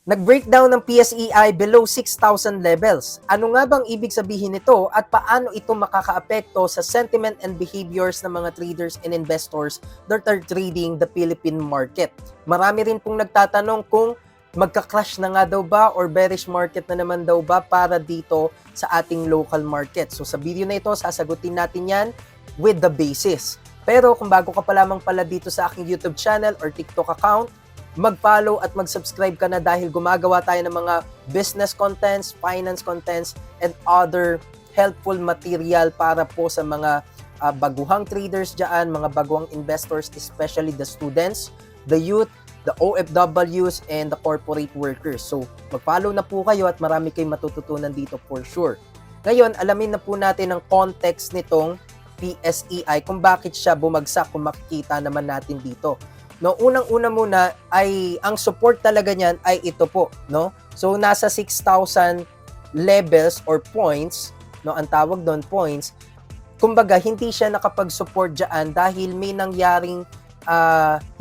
Nag-breakdown ng PSEI below 6,000 levels. Ano nga bang ibig sabihin nito at paano ito makakaapekto sa sentiment and behaviors ng mga traders and investors that are trading the Philippine market? Marami rin pong nagtatanong kung magka-crash na nga daw ba or bearish market na naman daw ba para dito sa ating local market. So sa video na ito, sasagutin natin yan with the basis. Pero kung bago ka pa lamang pala dito sa aking YouTube channel or TikTok account, mag-follow at mag-subscribe ka na dahil gumagawa tayo ng mga business contents, finance contents, and other helpful material para po sa mga baguhang traders dyan, mga baguhang investors, especially the students, the youth, the OFWs, and the corporate workers. So, mag-follow na po kayo at marami kayong matututunan dito for sure. Ngayon, alamin na po natin ang context nitong PSEI, kung bakit siya bumagsak, kung makikita naman natin dito. No, unang-una muna ay ang support talaga niyan ay ito po, no? So nasa 6,000 levels or points, no, ang tawag doon points. Kumbaga hindi siya nakapag-support diyan dahil may nangyaring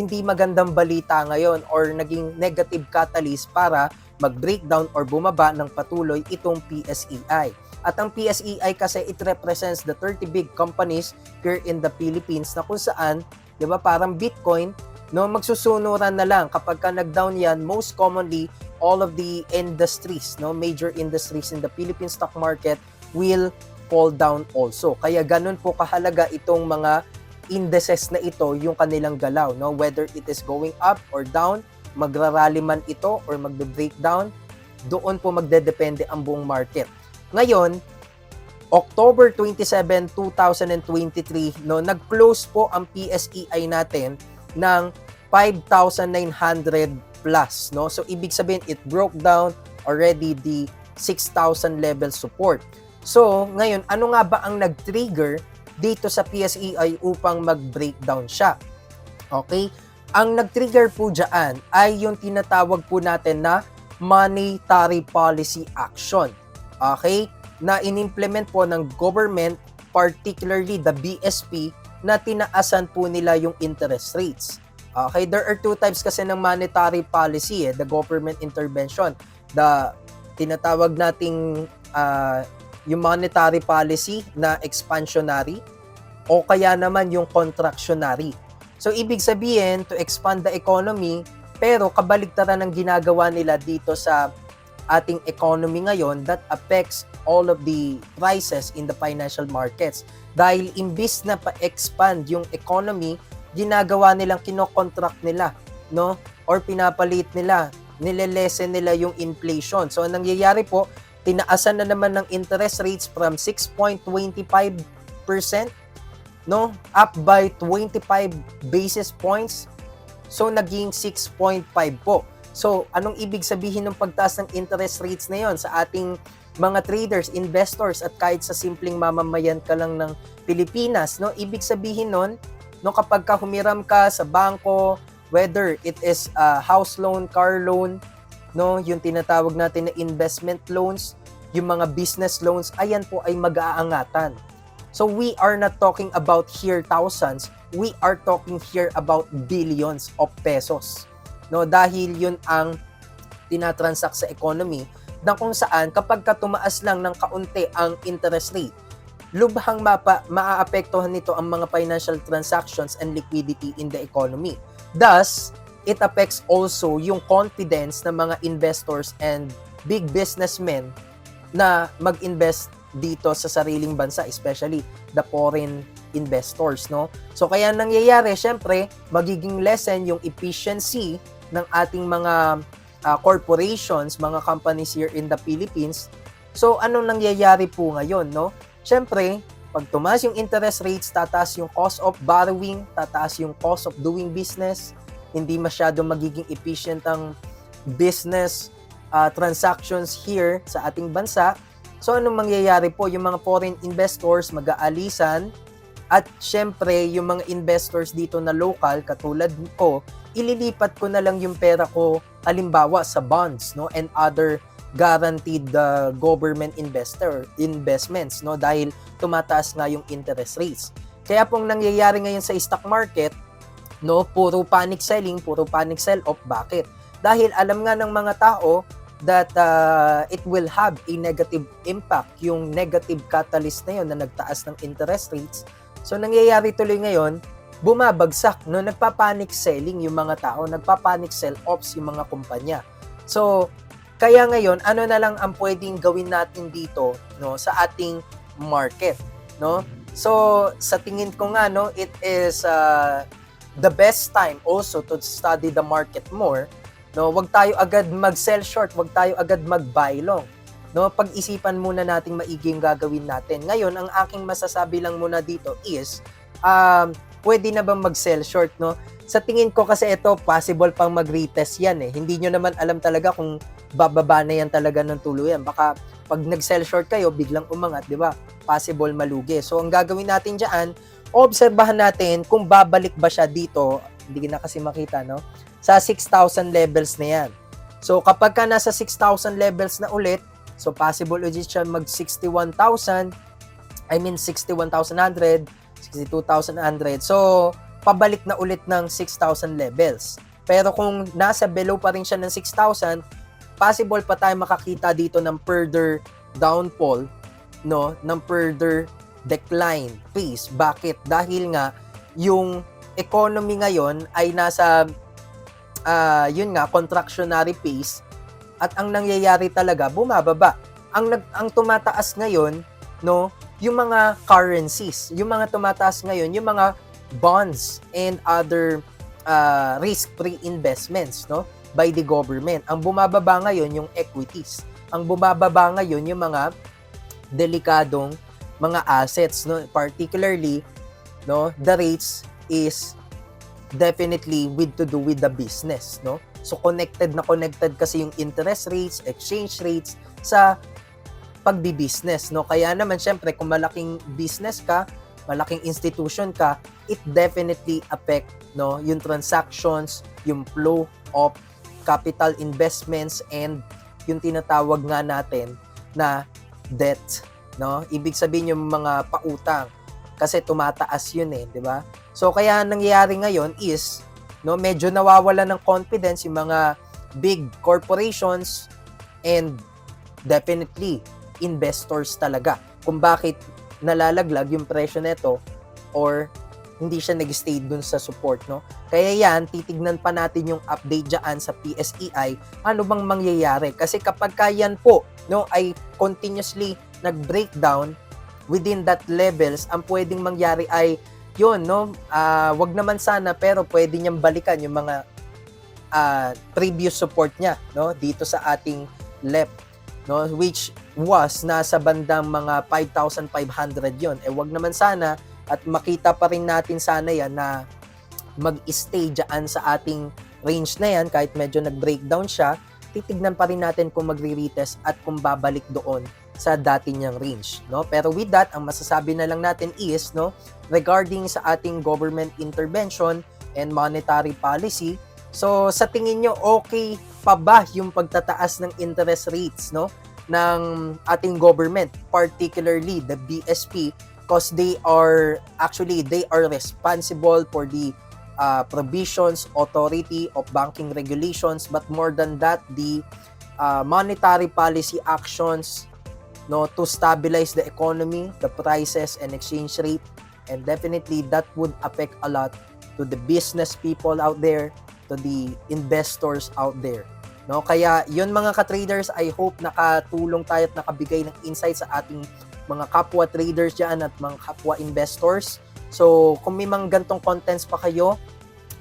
hindi magandang balita ngayon or naging negative catalyst para mag-breakdown or bumaba ng patuloy itong PSEI. At ang PSEI kasi it represents the 30 big companies here in the Philippines na kung saan, 'di ba, parang Bitcoin, no, magsusunuran na lang kapag ka nag-down yan. Most commonly, all of the industries, no, major industries in the Philippine stock market will fall down also. Kaya ganun po kahalaga itong mga indices na ito, yung kanilang galaw, no, whether it is going up or down, magrarally man ito or magbe-breakdown, doon po magdedepende ang buong market. Ngayon, October 27, 2023, no, nag-close po ang PSEI natin ng 5,900 plus, no? So ibig sabihin it broke down already the 6,000 level support. So ngayon, ano nga ba ang nag-trigger dito sa PSEI upang mag-breakdown siya? Okay? Ang nag-trigger po diyan ay yung tinatawag po natin na monetary policy action. Okay? Na inimplement po ng government, particularly the BSP, na tinaasan po nila yung interest rates. Okay, there are two types kasi ng monetary policy, the government intervention. The tinatawag nating yung monetary policy na expansionary o kaya naman yung contractionary. So ibig sabihin to expand the economy, pero kabaligtaran ng ginagawa nila dito sa ating economy ngayon that affects all of the prices in the financial markets. Dahil imbis na pa-expand yung economy, ginagawa nilang kino-contract nila, no? Or pinapalit nila, nilelesen nila yung inflation. So, ang nangyayari po, tinaasan na naman ng interest rates from 6.25%, no? Up by 25 basis points. So, naging 6.5 po. So, anong ibig sabihin ng pagtaas ng interest rates na yon sa ating mga traders, investors, at kahit sa simpleng mamamayan ka lang ng Pilipinas, no? Ibig sabihin nun, no, kapag ka humiram ka sa bangko, whether it is house loan, car loan, no, yung tinatawag natin na investment loans, yung mga business loans, ayan po ay mag-aangatan. So we are not talking about here thousands, we are talking here about billions of pesos. No, dahil yun ang tinatransact sa economy na kung saan kapag ka tumaas lang ng kaunti ang interest rate, lubhang maaapektuhan nito ang mga financial transactions and liquidity in the economy. Thus, it affects also yung confidence ng mga investors and big businessmen na mag-invest dito sa sariling bansa, especially the foreign investors, no? So kaya nangyayari, syempre, magiging lessen yung efficiency ng ating mga corporations, mga companies here in the Philippines. So anong nangyayari po ngayon, no? Syempre, pag tumaas yung interest rates, tataas yung cost of borrowing, tataas yung cost of doing business, hindi masyado magiging efficient ang business transactions here sa ating bansa. So anong mangyayari po? Yung mga foreign investors mag-aalisan at syempre yung mga investors dito na local katulad ko, ililipat ko na lang yung pera ko halimbawa sa bonds, no, and other guaranteed government investments, no, dahil tumataas nga yung interest rates. Kaya pong nangyayari ngayon sa stock market, no, puro panic selling, puro panic sell off. Bakit? Dahil alam nga ng mga tao that it will have a negative impact, yung negative catalyst na yun na nagtaas ng interest rates. So nangyayari tuloy ngayon, bumabagsak, no? Nagpa-panic selling yung mga tao, nagpa-panic sell offs yung mga kumpanya. So kaya ngayon, ano na lang ang pwedeng gawin natin dito, no, sa ating market, no? So sa tingin ko nga, no, it is the best time also to study the market more. No, wag tayo agad mag-sell short, wag tayo agad mag-buy long. No, pag-isipan muna nating maigi yung gagawin natin. Ngayon, ang aking masasabi lang muna dito is pwede na bang mag-sell short, no? Sa tingin ko kasi ito, possible pang mag-retest yan eh. Hindi nyo naman alam talaga kung bababa na yan talaga ng tuluyan. Baka pag nag-sell short kayo, biglang umangat, di ba? Possible malugi. So, ang gagawin natin dyan, obserbahan natin kung babalik ba siya dito. Hindi na kasi makita, no? Sa 6,000 levels na yan. So, kapag ka nasa 6,000 levels na ulit, so possible ulit siya mag 61,100, 62,100. So, pabalik na ulit ng 6,000 levels. Pero kung nasa below pa rin siya ng 6,000, possible pa tayo makakita dito ng further downfall, no, ng further decline phase. Bakit? Dahil nga yung economy ngayon ay nasa yun nga, contractionary phase, at ang nangyayari talaga bumababa. Ang tumataas ngayon, no, yung mga currencies, yung mga tumataas ngayon, yung mga bonds and other risk-free investments, no, by the government. Ang bumababa ngayon yung equities. Ang bumababa ngayon yung mga delikadong mga assets, no, particularly, no, the rates is definitely to do with the business, no? So connected kasi yung interest rates, exchange rates sa pagbi-business, no? Kaya naman syempre kung malaking business ka, malaking institution ka, it definitely affect, no, yung transactions, yung flow of capital investments, and yung tinatawag nga natin na debt, no? Ibig sabihin yung mga pautang kasi tumataas yun eh, di ba? So kaya nangyayari ngayon is, no, medyo nawawala ng confidence yung mga big corporations and definitely investors talaga kung bakit nalalaglag yung presyo nito or hindi siya nag-stay dun sa support, no? Kaya yan, titignan pa natin yung update dyan sa PSEI, ano bang mangyayari. Kasi kapag yan po, no, ay continuously nag-breakdown within that levels, ang pwedeng mangyari ay yun, no, wag naman sana, pero pwede niyang balikan yung mga previous support niya, no, dito sa ating left, no, which was nasa bandang mga 5,500 yon. Wag naman sana, at makita pa rin natin sana yan na mag-stay dyan sa ating range na yan, kahit medyo nag-breakdown siya, titignan pa rin natin kung magre-retest at kung babalik doon sa dati niyang range, no? Pero with that, ang masasabi na lang natin is, no, regarding sa ating government intervention and monetary policy, so sa tingin nyo, okay pa ba yung pagtataas ng interest rates, no, ng ating government, particularly the BSP, because they are responsible for the provisions, authority of banking regulations, but more than that, the monetary policy actions, no, to stabilize the economy, the prices and exchange rate, and definitely that would affect a lot to the business people out there, to the investors out there, no? Kaya yun mga ka-traders, I hope nakatulong tayo at nakabigay ng insight sa ating mga kapwa traders diyan at mga kapwa investors. So kung may mga gantong contents pa kayo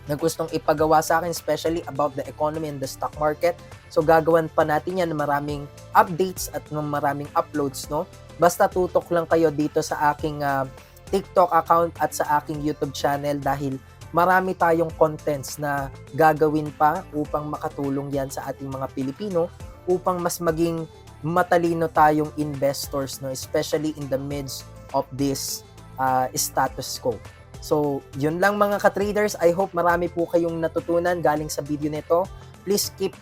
na gustong ipagawa sa akin, especially about the economy and the stock market, so gagawan pa natin yan ng maraming updates at ng maraming uploads, no? Basta tutok lang kayo dito sa aking TikTok account at sa aking YouTube channel, dahil marami tayong contents na gagawin pa upang makatulong yan sa ating mga Pilipino, upang mas maging matalino tayong investors, no? Especially in the midst of this status quo. So, yun lang mga ka-traders. I hope marami po kayong natutunan galing sa video nito. Please keep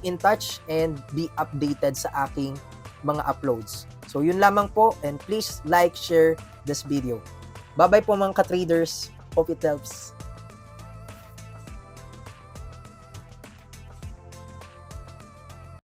in touch and be updated sa aking mga uploads. So, yun lamang po, and please like, share this video. Bye-bye po mga ka-traders. Hope it helps.